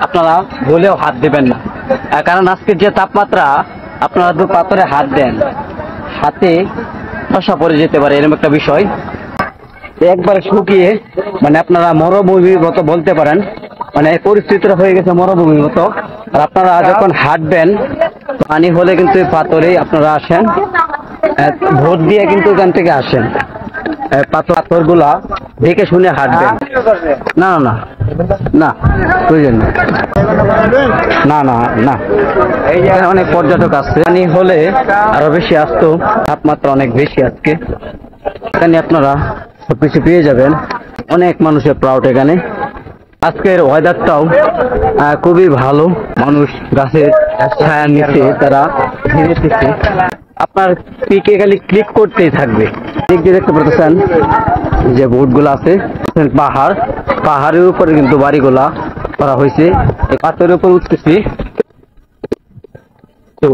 আপনারা ভুলেও হাত দেবেন না, কারণ আজকের যে তাপমাত্রা, আপনারা দু পাথরে হাত দেন, হাতে ঠসা পড়ে যেতে পারে, এরকম একটা বিষয়। একবার শুকিয়ে মানে আপনারা মরুভূমির মতো বলতে পারেন, মানে পরিস্থিতিটা হয়ে গেছে মরুভূমির মতো। আর আপনারা যখন হাঁটবেন, পানি হলে কিন্তু পাথরেই আপনারা আসেন, ভোট দিয়ে কিন্তু এখান থেকে আসেন। পাথর গুলা দেখে শুনে হাঁটবেন। না না না, প্রয়োজন না, না না, এইখানে অনেক পর্যটক আসছে, পানি হলে আরো বেশি আসতো, তাপমাত্রা অনেক বেশি আজকে। এখানে আপনারা সবকিছু পেয়ে যাবেন, অনেক মানুষের প্রাউড এখানে। আজকের ওয়েদারটাও খুবই ভালো, মানুষ গাছের ছায়ার নিচে তারা ঘিরেছে। আপনার পিকে খালি ক্লিক করতেই থাকবে। দেখতে পাচ্ছেন যে বোটগুলো আছে, পাহাড়ের উপরে কিন্তু বাড়িগুলা করা হয়েছে, এই পাথরের উপর উঠতেছি। তো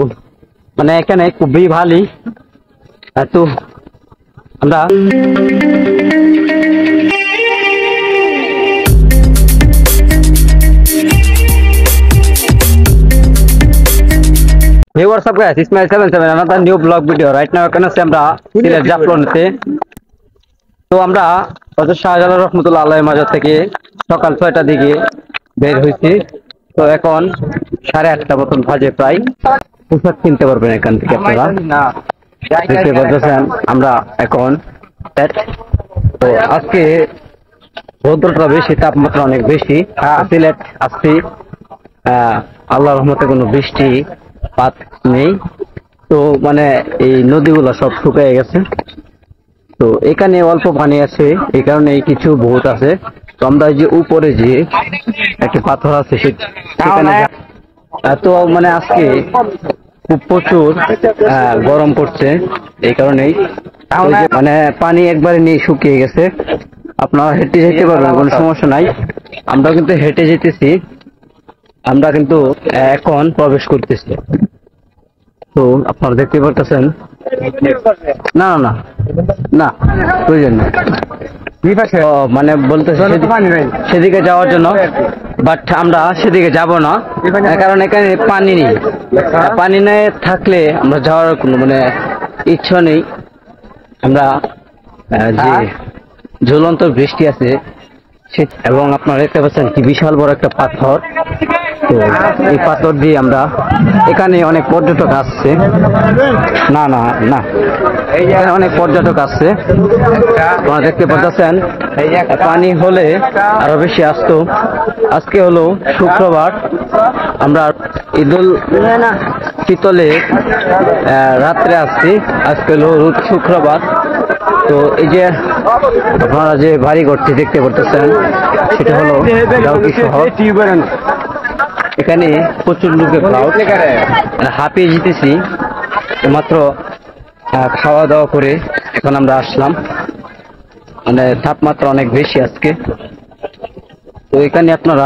মানে এখানে খুবই ভালো। তো আমরা Hey, what's up guys, it's my 77 another new vlog video. Right now এখানে আছি আমরা সিলেট জাফলংতে। তো আমরা হযরত শাহজালাল রহমাতুল্লাহ আলাইহির মাজার থেকে সকাল 6টার দিকে বের হয়েছি। তো এখন 8:30 মতন বাজে প্রায়। পোশাক কিনতে পারবেন এখান থেকে আপনারা। দেখতে পাচ্ছেন আমরা এখন তো আজকে রোদ্রটা বেশি, তাপমাত্রা অনেক বেশি। সিলেট আসছি, আল্লাহর রহমতে কোনো বৃষ্টি পাত নেই। তো মানে এই নদীগুলো সব শুকিয়ে গেছে। তো এখানে অল্প পানি আছে, এই কারণে কিছু ভূত আছে। তো আমরা যে উপরে যে একটা পাথর আছে সেখানে, তো মানে আজকে খুব প্রচুর গরম পড়ছে, এই কারণেই মানে পানি একবারে নেই, শুকিয়ে গেছে। আপনারা হেঁটে যেতে পারবেন, কোনো সমস্যা নাই। আমরা কিন্তু হেঁটে যেতেছি, আমরা কিন্তু এখন প্রবেশ করতেছি। তো আপনারা দেখতে পারতেছেন। না না না, প্রয়োজন না, মানে বলতেছে সেদিকে যাওয়ার জন্য, বাট আমরা সেদিকে যাব না, কারণ এখানে পানি নেই। পানি নেই থাকলে আমরা যাওয়ার কোনো মানে ইচ্ছা নেই। আমরা যে ঝুলন্ত বৃষ্টি আছে এবং আপনারা দেখতে পাচ্ছেন কি বিশাল বড় একটা পাথর। তো এই পাথর দিয়ে আমরা, এখানে অনেক পর্যটক আসছে। না না না, এখানে অনেক পর্যটক আসছে, আপনারা দেখতে পাচ্ছেন। পানি হলে আরো বেশি আসতো। আজকে হলো শুক্রবার, আমরা ঈদুল ফিতরে রাত্রে আসছি। আজকে হলো শুক্রবার। তো এই যে আপনারা যে বাড়ি ঘরটি দেখতে পাচ্ছেন, সেটা হলো ডাউকি শহর। এখানে প্রচুর লোকের ক্রাউড, হাঁপিয়ে যেতেছি মাত্র খাওয়া দাওয়া করে। এখন আমরা আসলাম, মানে তাপমাত্রা অনেক বেশি আজকে। তো এখানে আপনারা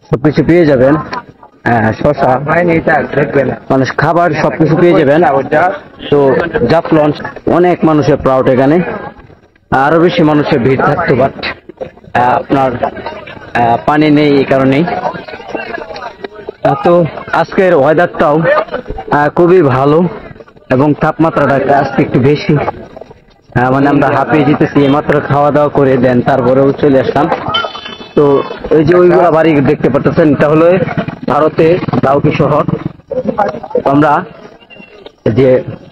সবকিছু পেয়ে যাবেন, শশা, মানে খাবার সবকিছু পেয়ে যাবেন। তো জাফলং অনেক মানুষের প্রাউড, এখানে আরো বেশি মানুষের ভিড় থাকতো, বাট আপনার পানি নেই, এই কারণেই। তো আজকের ওয়েদারটাও খুবই ভালো এবং তাপমাত্রাটা আজকে একটু বেশি, মানে আমরা হাঁপিয়ে যেতেছি। মাত্র খাওয়া দাওয়া করে দেন, তারপরেও চলে আসলাম। তো এই যে ওইগুলা বাড়ি দেখতে পাচ্ছেন, এটা হলো ভারতের ডাউকি শহর। আমরা যে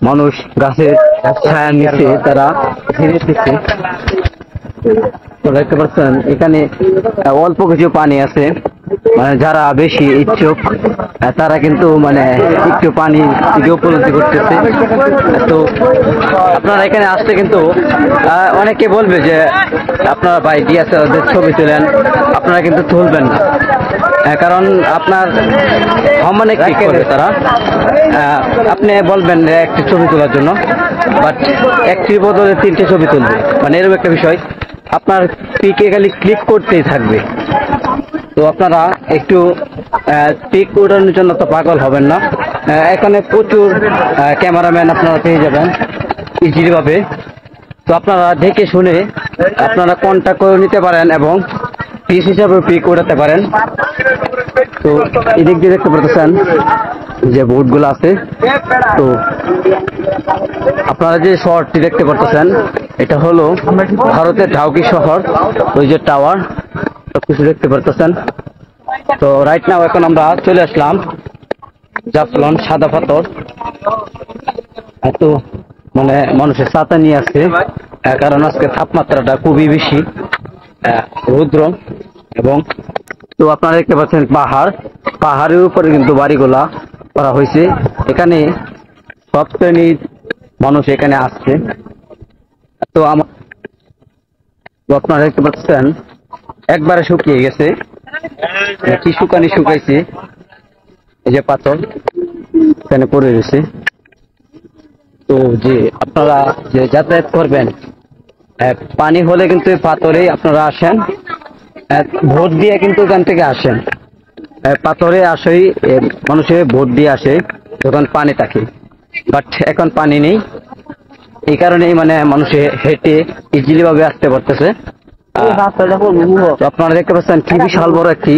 মানুষ গাছের ছায়ার নিচে তারা ঘিরেছে, তো দেখতে পাচ্ছেন এখানে অল্প কিছু পানি আছে। মানে যারা বেশি ইচ্ছুক তারা কিন্তু মানে একটু পানি থেকে উপলব্ধি করতেছে। তো আপনারা এখানে আসতে কিন্তু অনেকে বলবে যে আপনারা ভাই ডিএসএলআর ছবি তোলেন, আপনারা কিন্তু তুলবেন না, কারণ আপনার সম্মানে কি করবে তারা। আপনি বলবেন একটি ছবি তোলার জন্য, বাট একটির বদলে 3টে ছবি তুলবে, মানে এরকম একটা বিষয়। আপনার পিকে খালি ক্লিক করতেই থাকবে। তো আপনারা একটু পিক উঠানোর জন্য তো পাগল হবেন না। এখানে প্রচুর ক্যামেরাম্যান আপনারা পেয়ে যাবেন ইজিলি ভাবে। তো আপনারা দেখে শুনে আপনারা কন্ট্যাক্ট করে নিতে পারেন এবং পিস হিসাবে পিক উঠাতে পারেন। তো এদিক দিয়ে দেখতে পাচ্ছেন যে বোটগুলো আছে। তো আপনারা যে শহরটি দেখতে পাচ্ছেন এটা হলো ভারতের ঢাউকি শহর, ওই যে টাওয়ার সবকিছু দেখতে পাচ্ছেন। তো রাইট নাও এখন আমরা চলে আসলাম জাফলং সাদা পাথর। এত মানে মানুষের ছাতা নিয়ে আসছে, কারণ আজকে তাপমাত্রাটা খুবই বেশি, রৌদ্র। এবং তো আপনারা দেখতে পাচ্ছেন পাহাড়ের উপরে কিন্তু বাড়িগুলা করা হয়েছে। এখানে সব শ্রেণীর মানুষ এখানে আসছে। তো আপনারা দেখতে পাচ্ছেন একবারে শুকিয়ে গেছে, কি শুকাইছে। এই যে পাথর এখানে পড়ে রয়েছে। তো যে আপনারা যে যাতায়াত করবেন, পানি হলে কিন্তু পাথরে আপনারা আসেন, ভোট দিয়ে কিন্তু এখান থেকে আসেন। পাথরে আসেই মানুষের ভোট দিয়ে আসে যখন পানি থাকে, বাট এখন পানি নেই। এই কারণেই মানে মানুষে হেঁটে ইজিলি ভাবে আসতে পারতেছে। আপনারা দেখতে পাচ্ছেন কি বিশাল বড় একটি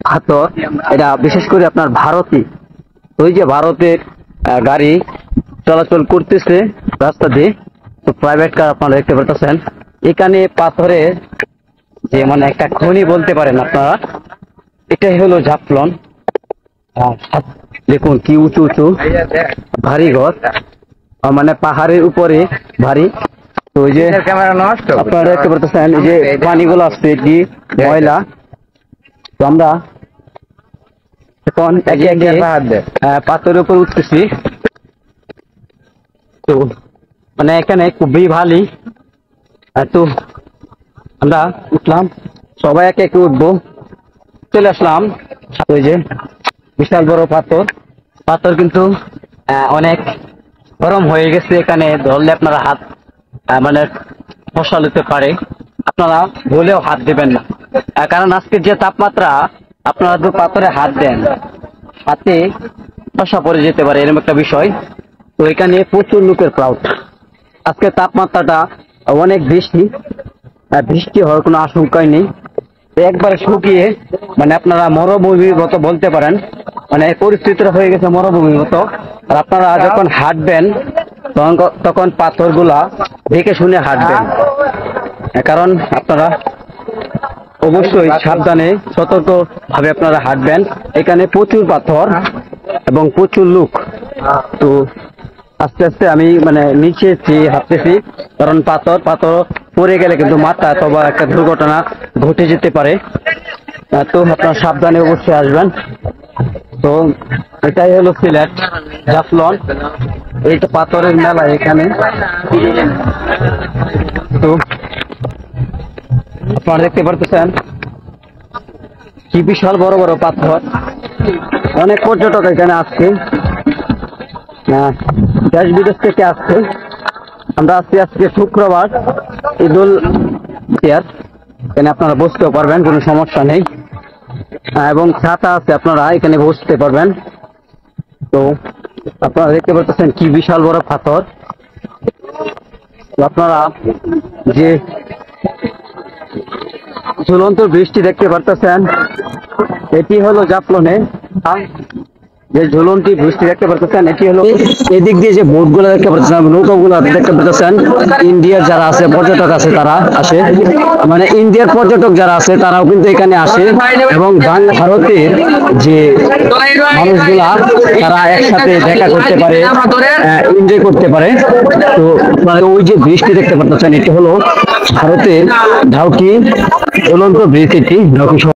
পাথর। এটা বিশেষ করে আপনার ভারতী, ওই যে ভারতের গাড়ি চলাচল করতেছে রাস্তা দিয়ে, তো প্রাইভেট কার আপনারা দেখতে পাচ্ছেন। এখানে পাথরে যে মানে একটা খনি বলতে পারেন আপনারা, এটাই হলো জাফলং। দেখুন কি উঁচু উঁচু ভারী ঘর, মানে পাহাড়ের উপরে ভারী। তো ওই যে আপনারা দেখতে পাচ্ছেন এই যে পানিগুলো আসছে কি ময়লা। তো আমরা এখন পাথরের উপর উঠতেছি। তো মানে এখানে খুবই ভালো। তো আমরা উঠলাম, সবাই একে একে উঠবো, চলে আসলাম। ওই যে বিশাল বড় পাথর কিন্তু অনেক গরম হয়ে গেছে। এখানে ধরলে আপনারা হাত মানে ফসল হতে পারে, আপনারা ভুলেও হাত দেবেন না, কারণ আজকের যে তাপমাত্রা, আপনারা তো পাথরে হাত দেন, হাতে ফসা পড়ে যেতে পারে, এরকম একটা বিষয়। তো এখানে প্রচুর লোকের ক্রাউড। আজকে তাপমাত্রাটা অনেক বেশি, বৃষ্টি হওয়ার কোনো আশঙ্কাই নেই। একবারে শুকিয়ে মানে আপনারা মরুভূমির মতো বলতে পারেন, মানে পরিস্থিতিটা হয়ে গেছে মরুভূমির মতো। আর আপনারা যখন হাঁটবেন তখন পাথরগুলা দেখে শুনে হাঁটবেন, কারণ আপনারা অবশ্যই সাবধানে সতর্ক ভাবে আপনারা হাঁটবেন। এখানে প্রচুর পাথর এবং প্রচুর লোক। তো আস্তে আস্তে আমি মানে নিচে হাঁটতেছি, কারণ পাথর পড়ে গেলে কিন্তু মাথা অথবা একটা দুর্ঘটনা ঘটে যেতে পারে। তো আপনারা সাবধানে অবশ্যই আসবেন। তো এটাই হলো সিলেট জাফলং, এইটা পাথরের মেলা এখানে। তো আপনারা দেখতে পারতেছেন কি বিশাল বড় বড় পাথর। অনেক পর্যটক এখানে আসছে, দেশ বিদেশ থেকে আসছে। আমরা আজকে শুক্রবার, ঈদুল ফিতর, এখানে আপনারা বসতেও পারবেন, কোনো সমস্যা নেই। এবং ছাতা আছে, আপনারা এখানে বসতে পারবেন। তো আপনারা দেখতে পাচ্ছেন কি বিশাল বড় পাথর। আপনারা যে ঝুলন্ত বৃষ্টি দেখতে পারতেছেন, এটি হলো জাফলংয়ে যে ঝুলন্তি বৃষ্টি দেখতে পাচ্ছেন। এটি হলো এদিক দিয়ে যে বোট গুলো দেখতে পাচ্ছেন, নৌকাগুলো দেখতে পাচ্ছেন। ইন্ডিয়ার যারা আছে পর্যটক আছে তারা আসে, মানে ইন্ডিয়ার পর্যটক যারা আছে তারাও কিন্তু এখানে আসে, এবং ভারতের যে মানুষগুলা তারা একসাথে দেখা করতে পারে, এনজয় করতে পারে। তো আপনারা ওই যে বৃষ্টি দেখতে পাচ্ছেন, এটি হলো ভারতের ঢাউকি ঝুলন্ত ব্রিজ, এটি ঢাউকি।